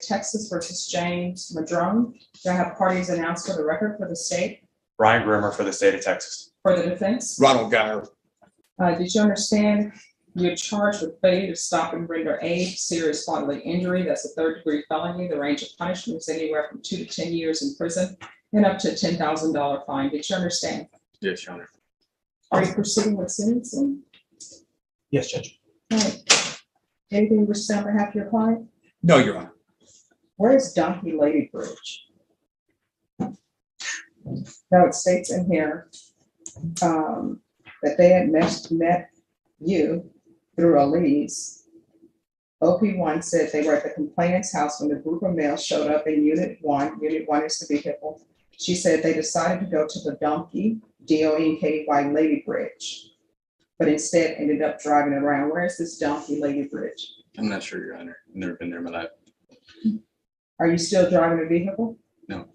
Texas versus James Madrone. Do I have parties announced for the record for the state? Ryan Grimmer for the state of Texas. For the defense? Ronald Geyer. Did you understand you're charged with failure to stop and render aid, serious bodily injury? That's a third-degree felony. The range of punishment is anywhere from 2 to 10 years in prison and up to a $10,000 fine. Did you understand? Yes, Your Honor. Are you proceeding with sentencing? Yes, Judge. All right. Anything you wish to say on behalf of your client? No, Your Honor. Where's Donkey Lady Bridge? Now it states in here that they had met you through a lease. OP1 said they were at the complainant's house when the group of males showed up in Unit 1. Unit 1 is the vehicle. She said they decided to go to the Donkey, D-O-N-K-Y Lady Bridge, but instead ended up driving around. Where is this Donkey Lady Bridge? I'm not sure, Your Honor. I've never been there in my life. Are you still driving a vehicle? No.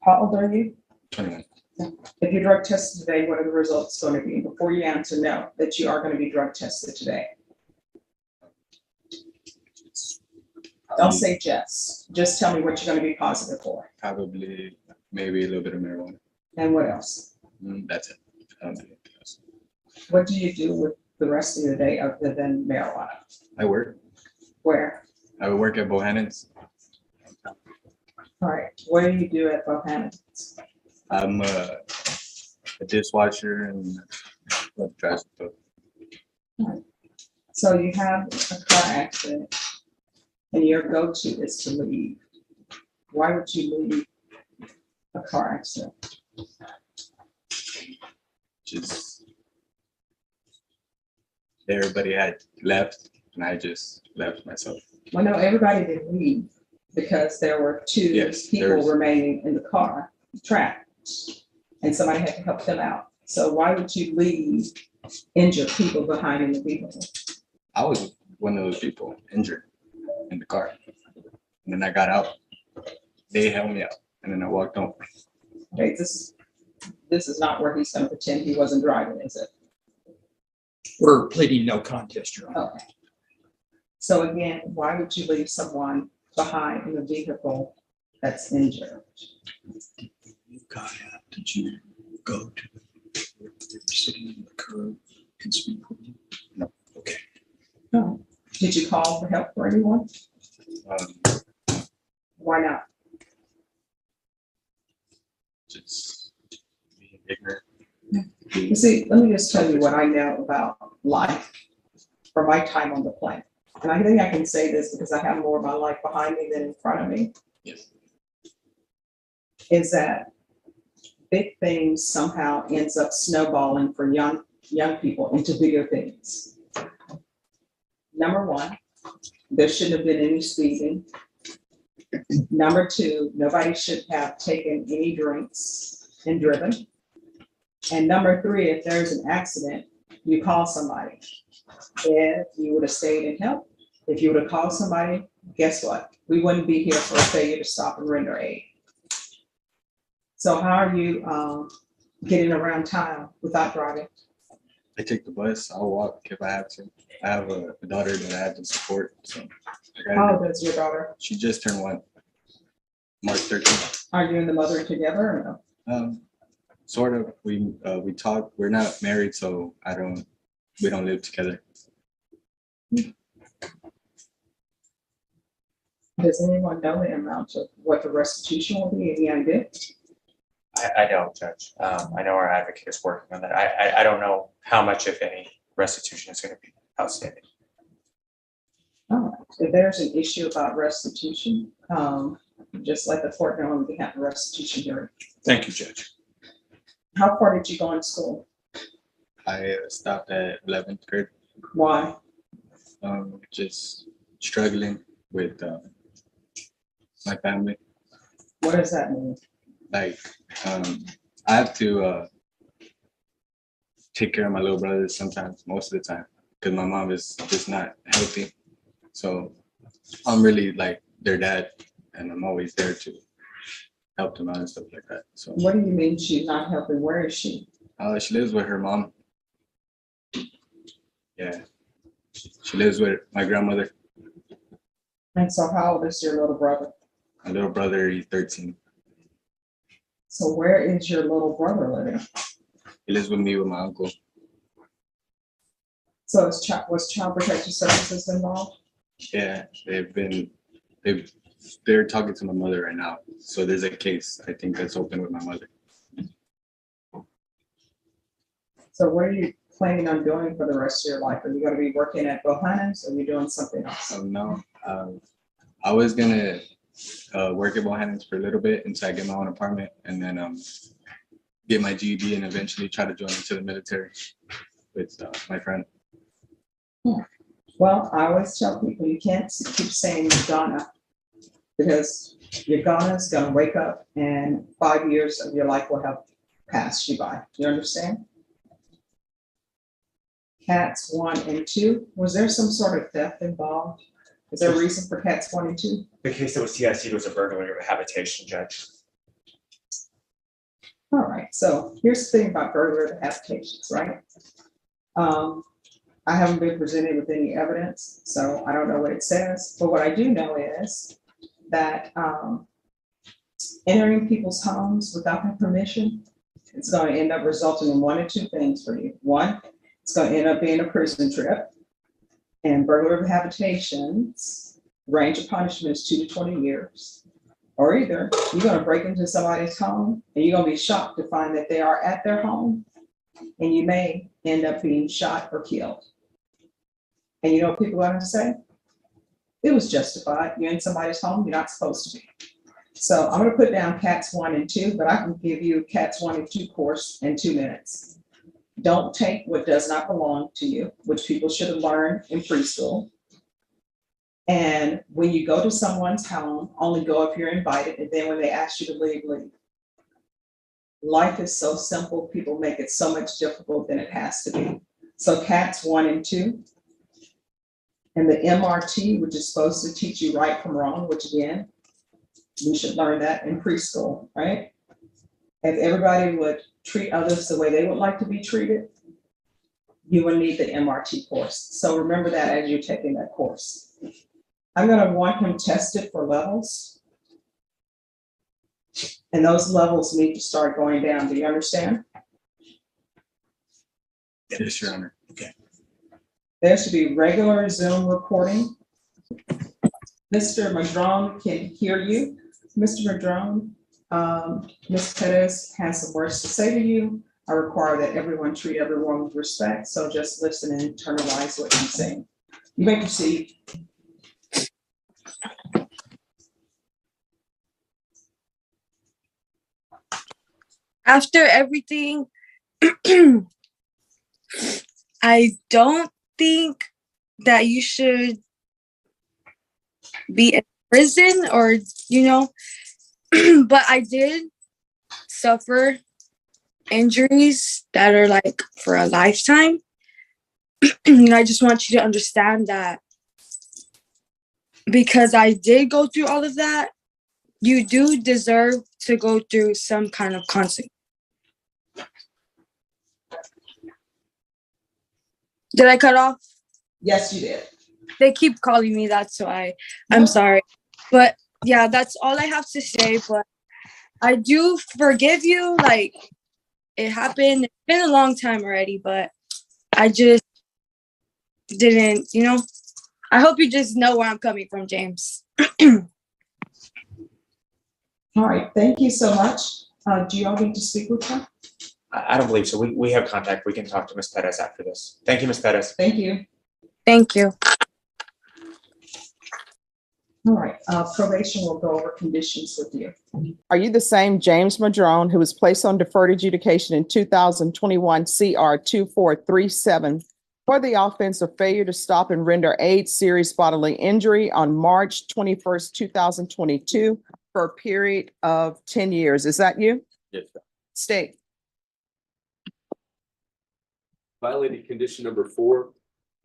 How old are you? 21. If you're drug tested today, what are the results going to be? Before you answer no, that you are going to be drug tested today. Don't say just. Just tell me what you're going to be positive for. Probably, maybe a little bit of marijuana. And what else? That's it. I don't do anything else. What do you do with the rest of your day other than marijuana? I work. Where? I would work at Bohannon's. All right. What do you do at Bohannon's? I'm a dishwasher and trash. So you have a car accident and your go-to is to leave. Why would you leave a car accident? Just everybody had left and I just left myself. Well, no, everybody didn't leave because there were two people remaining in the car trapped and somebody had to help them out. So why would you leave injured people behind in the vehicle? I was one of those people injured in the car. And then I got out. They held me out and then I walked home. Okay, this is not where he's going to pretend he wasn't driving, is it? We're pleading no contest, Your Honor. Okay. So again, why would you leave someone behind in a vehicle that's injured? You got out. Did you go to where they were sitting in the curb and speak with you? No. Okay. No. Did you call for help for anyone? Why not? Just being ignorant. You see, let me just tell you what I know about life from my time on the planet. And I think I can say this because I have more of my life behind me than in front of me. Yes. Is that big things somehow ends up snowballing for young people into bigger things. Number one, there shouldn't have been any speeding. Number two, nobody should have taken any drinks and driven. And number three, if there's an accident, you call somebody. If you would have stayed and helped, if you would have called somebody, guess what? We wouldn't be here for a failure to stop and render aid. So how are you getting around town without driving? I take the bus. I'll walk if I have to. I have a daughter that I have to support. So How old is your daughter? she just turned 1, March 13th. Are you and the mother together or no? Sort of. We talk. We're not married, so we don't live together. Does anyone know the amount of what the restitution will be? Any idea? I don't, Judge. I know our advocate is working on that. I don't know how much, if any, restitution is going to be outstanding. All right. If there's an issue about restitution, just let the court know when we have a restitution hearing. Thank you, Judge. How far did you go in school? I stopped at 11th grade. Why? Just struggling with my family. What does that mean? Like, I have to take care of my little brothers sometimes, most of the time, because my mom is just not healthy. So I'm really like their dad, and I'm always there to help them out and stuff like that. So What do you mean she's not helping? Where is she? she lives with her mom. Yeah, she lives with my grandmother. And so how old is your little brother? My little brother, he's 13. So where is your little brother living? He lives with me with my uncle. So was child protective services involved? Yeah, they're talking to my mother right now. So there's a case, I think, that's open with my mother. So what are you planning on doing for the rest of your life? Are you gonna be working at Bohannon's or are you doing something else? So no, I was gonna work at Bohannon's for a little bit until I get my own apartment, and then get my GED and eventually try to join into the military with my friend. Well, I always tell people you can't keep saying you're gonna, because your gonna is gonna wake up and 5 years of your life will have passed you by. You understand? Cats 1 and 2, was there some sort of theft involved? Is there a reason for cats 1 and 2? The case that was TIC was a burglary of a habitation, Judge. All right, so here's the thing about burglary of habitations, right? I haven't been presented with any evidence, so I don't know what it says, but what I do know is that entering people's homes without their permission, it's going to end up resulting in 1 or 2 things for you. One, it's going to end up being a prison trip. And burglary of habitations, range of punishment is 2 to 20 years. Or either you're going to break into somebody's home and you're going to be shocked to find that they are at their home and you may end up being shot or killed. And you know what people are going to say? It was justified. You're in somebody's home, you're not supposed to be. So I'm going to put down cats 1 and 2, but I can give you cats 1 and 2 course in 2 minutes. Don't take what does not belong to you, which people should have learned in preschool. And when you go to someone's home, only go if you're invited, and then when they ask you to leave, leave. Life is so simple, people make it so much difficult than it has to be. So cats 1 and 2. And the MRT, which is supposed to teach you right from wrong, which again, we should learn that in preschool, right? If everybody would treat others the way they would like to be treated, you will need the MRT course. So remember that as you're taking that course. I'm going to want him tested for levels. And those levels need to start going down. Do you understand? Yes, Your Honor. Okay. There should be regular Zoom recording. Mr. Madrone can hear you. Mr. Madrone, Ms. Pettis has some words to say to you. I require that everyone treat everyone with respect, so just listen and internalize what he's saying. You may proceed. After everything, I don't think that you should be in prison or, but I did suffer injuries that are like for a lifetime. And I just want you to understand that because I did go through all of that, you do deserve to go through some kind of consequence. Did I cut off? Yes, you did. They keep calling me that, so I'm sorry. But yeah, that's all I have to say. But I do forgive you. Like, it happened. It's been a long time already, but I just didn't, I hope you just know where I'm coming from, James. All right, thank you so much. Do you all need to speak with her? I don't believe so. We have contact. We can talk to Ms. Pettis after this. Thank you, Ms. Pettis. Thank you. Thank you. All right, probation will go over conditions with you. Are you the same James Madrone who was placed on deferred adjudication in 2021 CR 2437 for the offense of failure to stop and render aid serious bodily injury on March 21st, 2022 for a period of 10 years? Is that you? Yes, sir. State. Violated condition number 4.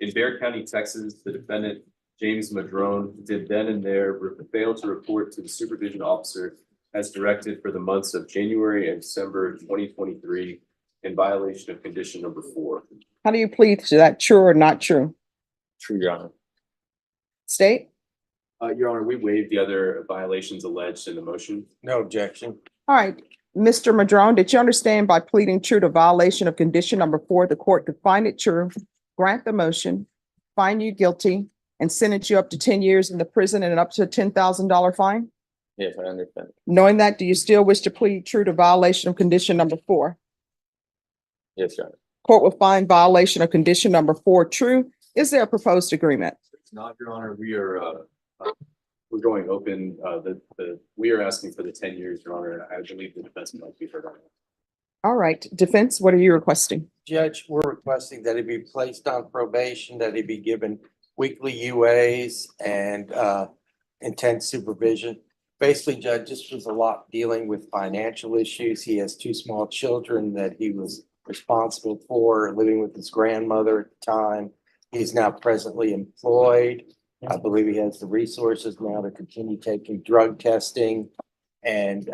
In Bexar County, Texas, the defendant, James Madrone, did then and there fail to report to the supervision officer as directed for the months of January and December 2023 in violation of condition number 4. How do you plead to that? True or not true? True, Your Honor. State. Your Honor, we waived the other violations alleged in the motion. No objection. All right, Mr. Madrone, did you understand by pleading true to violation of condition number 4, the court could find it true, grant the motion, find you guilty, and sentence you up to 10 years in the prison and up to a $10,000 fine? Yes, I understand. Knowing that, do you still wish to plead true to violation of condition number 4? Yes, Your Honor. Court will find violation of condition number 4 true. Is there a proposed agreement? It's not, Your Honor. We're going open, we are asking for the 10 years, Your Honor. I believe the defense might be heard on it. All right, defense, what are you requesting? Judge, we're requesting that he be placed on probation, that he be given weekly UAs and intense supervision. Basically, Judge, this was a lot dealing with financial issues. He has 2 small children that he was responsible for, living with his grandmother at the time. He's now presently employed. I believe he has the resources now to continue taking drug testing and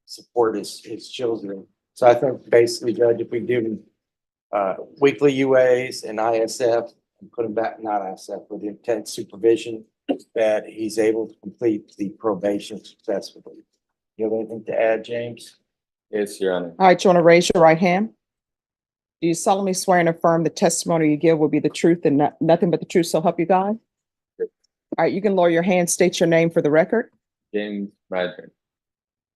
support his children. So I think basically, Judge, if we give him weekly UAs and ISF and put him back, not ISF, with intense supervision, that he's able to complete the probation successfully. You have anything to add, James? Yes, Your Honor. All right, you want to raise your right hand? Do you solemnly swear and affirm the testimony you give will be the truth and nothing but the truth, so help you God? Yes. All right, you can lower your hand, state your name for the record. James Madrone.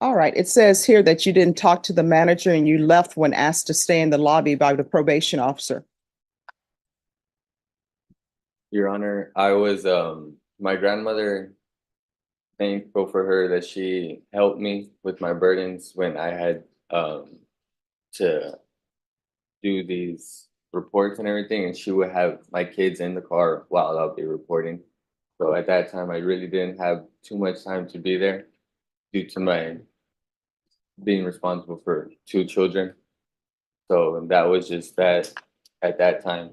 All right, it says here that you didn't talk to the manager and you left when asked to stay in the lobby by the probation officer. Your Honor, I was my grandmother, thankful for her that she helped me with my burdens when I had to do these reports and everything, and she would have my kids in the car while I'll be reporting. So at that time, I really didn't have too much time to be there due to my being responsible for 2 children. So that was just that at that time.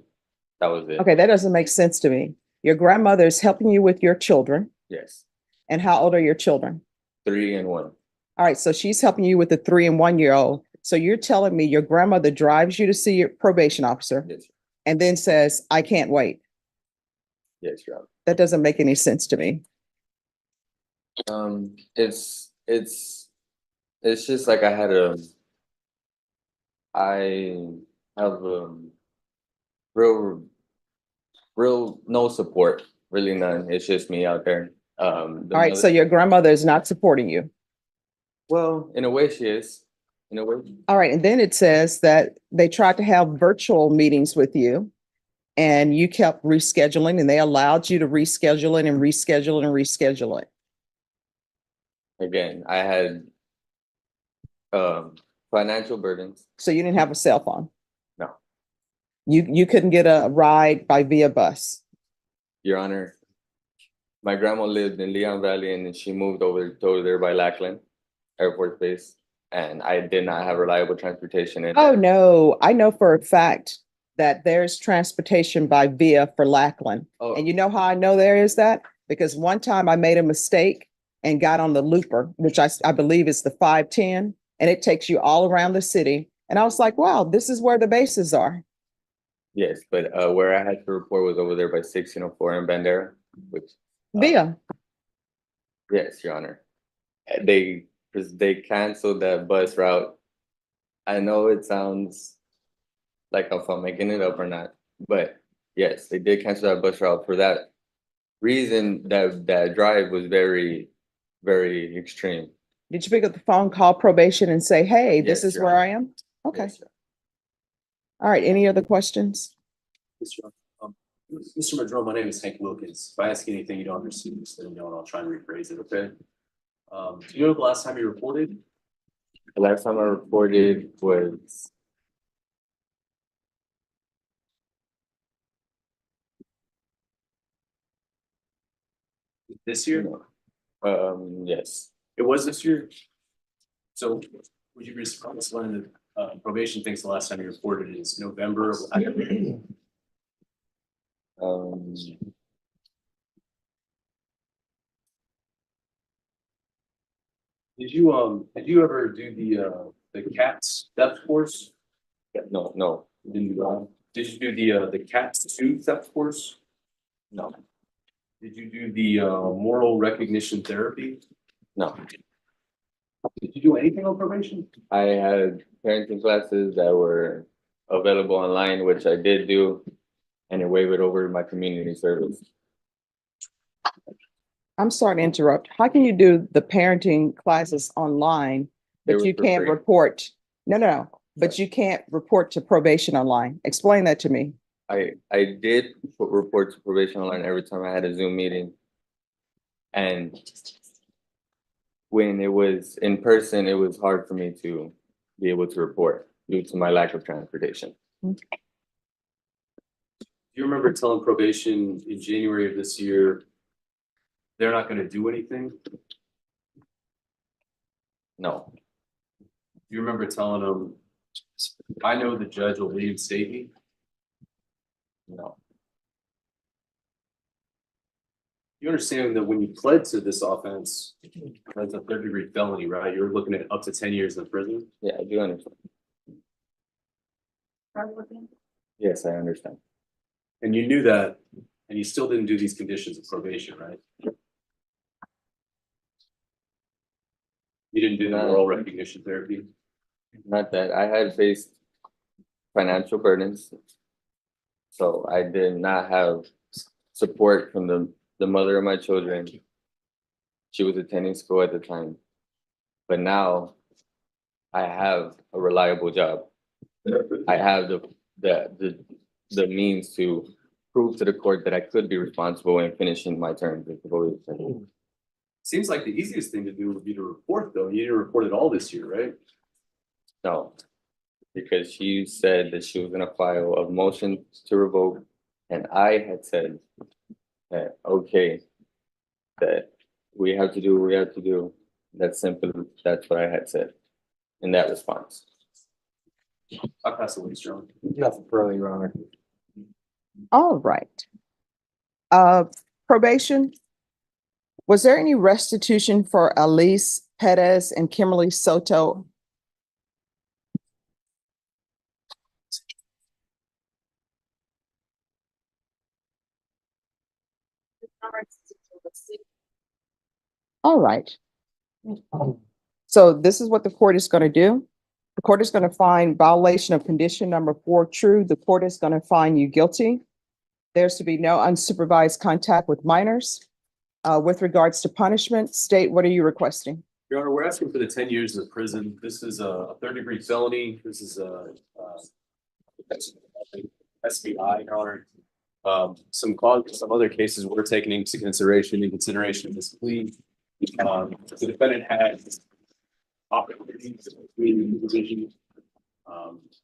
That was it. Okay, that doesn't make sense to me. Your grandmother is helping you with your children. Yes. And how old are your children? 3 and 1. All right, so she's helping you with the 3 and 1-year-old. So you're telling me your grandmother drives you to see your probation officer Yes. and then says, I can't wait. Yes, Your Honor. That doesn't make any sense to me. It's just like I have real no support, really none. It's just me out there. All right, so your grandmother is not supporting you. Well, in a way she is. In a way. All right, and then it says that they tried to have virtual meetings with you and you kept rescheduling and they allowed you to reschedule it and reschedule it and reschedule it. Again, I had financial burdens. So you didn't have a cell phone? No. You couldn't get a ride by via bus? Your Honor, my grandma lived in Leon Valley and then she moved over there by Lackland Air Force Base. And I did not have reliable transportation. Oh, no, I know for a fact that there's transportation by via for Lackland. Oh. And you know how I know there is that? Because one time I made a mistake and got on the looper, which I believe is the 510, and it takes you all around the city. And I was like, wow, this is where the bases are. Yes, but where I had to report was over there by 1604 in Bandera, which Via. yes, Your Honor. They canceled that bus route. I know it sounds like if I'm making it up or not, but yes, they did cancel that bus route for that reason. That drive was very, very extreme. Did you pick up the phone, call probation and say, hey, this Yes, is Your where Honor. I am? Okay. Yes, Your All right. Any other questions? Mr. Madrone, my name is Hank Wilkins. If I ask anything you don't understand, just let me know and I'll try and rephrase it, okay? Do you know the last time you reported? The last time I reported was This year? yes. It was this year? So would you respond to when the probation thinks the last time you reported is November? Did you ever do the CATS theft course? No, Did you do the CATS 2 theft course? no. Did you do the moral recognition therapy? No, Did you do anything on probation? I had parenting classes that were available online, which I did do, and it waived over my community service. I'm sorry to interrupt. How can you do the parenting classes online, They but were you for can't free. report? No, but you can't report to probation online. Explain that to me. I did report to probation online every time I had a Zoom meeting. And when it was in person, it was hard for me to be able to report due to my lack of transportation. Do you remember telling probation in January of this year, they're not gonna do anything? No, You remember telling them, I know the judge will reinstate me? no, You understand that when you pled to this offense, that's a third-degree felony, right? You're looking at up to 10 years in prison. yeah, I do understand. Yes, I understand. And you knew that, and you still didn't do these conditions of probation, right? You didn't do the No. moral recognition therapy? Not that I had faced financial burdens. So I did not have support from the mother of my children. She was attending school at the time. But now I have a reliable job. I have the means to prove to the court that I could be responsible in finishing my term with the probation. Seems like the easiest thing to do would be to report, though. You didn't report it all this year, right? No, because she said that she was gonna file a motion to revoke, and I had said that, okay, that we have to do what we have to do. That's simple. That's what I had said in that response. I pass the least, John. Nothing further, Your Honor. All right. Probation. Was there any restitution for Elise Perez and Kimberly Soto? All right. So this is what the court is going to do. The court is going to find violation of condition number 4 true. The court is going to find you guilty. There's to be no unsupervised contact with minors. With regards to punishment, state, what are you requesting? Your Honor, we're asking for the 10 years of prison. This is a third-degree felony. This is a SBI, Your Honor. Some other cases we're taking into consideration in this plea. The defendant had opportunities to plead in the position.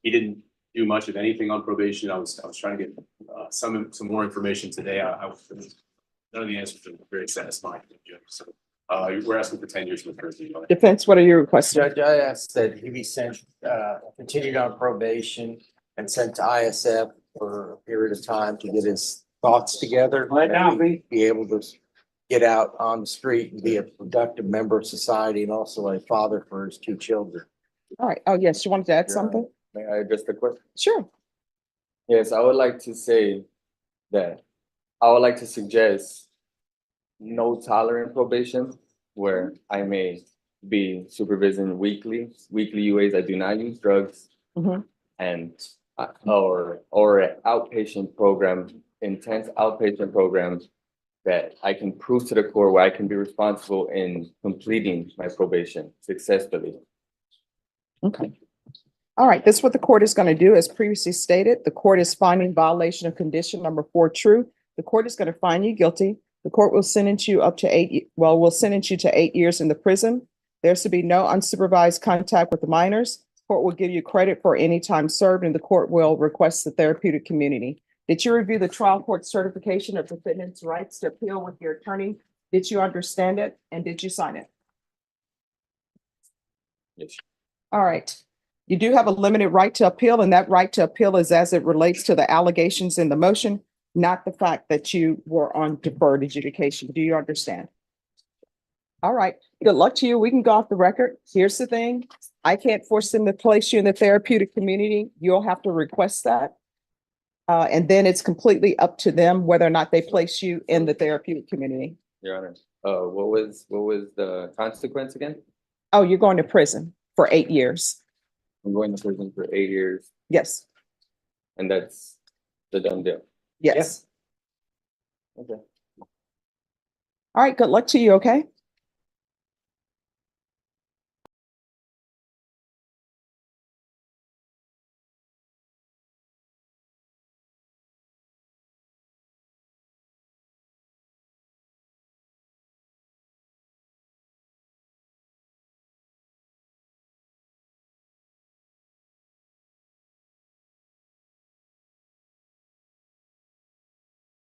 He didn't do much of anything on probation. I was trying to get some more information today. None of the answers are very satisfying. So we're asking for 10 years for prison. Defense, what are you requesting? Judge, I asked that he be sent, continued on probation and sent to ISF for a period of time to get his thoughts together. Be able to get out on the street and be a productive member of society and also a father for his 2 children. All right. Oh, yes, you wanted to add something? May I address the question? Sure. Yes, I would like to say that I would like to suggest no tolerant probation where I may be supervising weekly UAs. I do not use drugs. Mhm. And or an outpatient program, intense outpatient programs that I can prove to the court where I can be responsible in completing my probation successfully. Okay. All right, this is what the court is going to do. As previously stated, the court is finding violation of condition number 4 true. The court is going to find you guilty. The court will sentence you will sentence you to 8 years in the prison. There's to be no unsupervised contact with the minors. Court will give you credit for any time served, and the court will request the therapeutic community. Did you review the trial court certification of defendant's rights to appeal with your attorney? Did you understand it, and did you sign it? Yes. All right. You do have a limited right to appeal, and that right to appeal is as it relates to the allegations in the motion, not the fact that you were on deferred adjudication. Do you understand? All right. Good luck to you. We can go off the record. Here's the thing. I can't force them to place you in the therapeutic community. You'll have to request that. And then it's completely up to them whether or not they place you in the therapeutic community. Your Honor. What was the consequence again? Oh, you're going to prison for 8 years. I'm going to prison for 8 years, Yes, and that's the done deal. yes. Okay. All right, good luck to you, okay?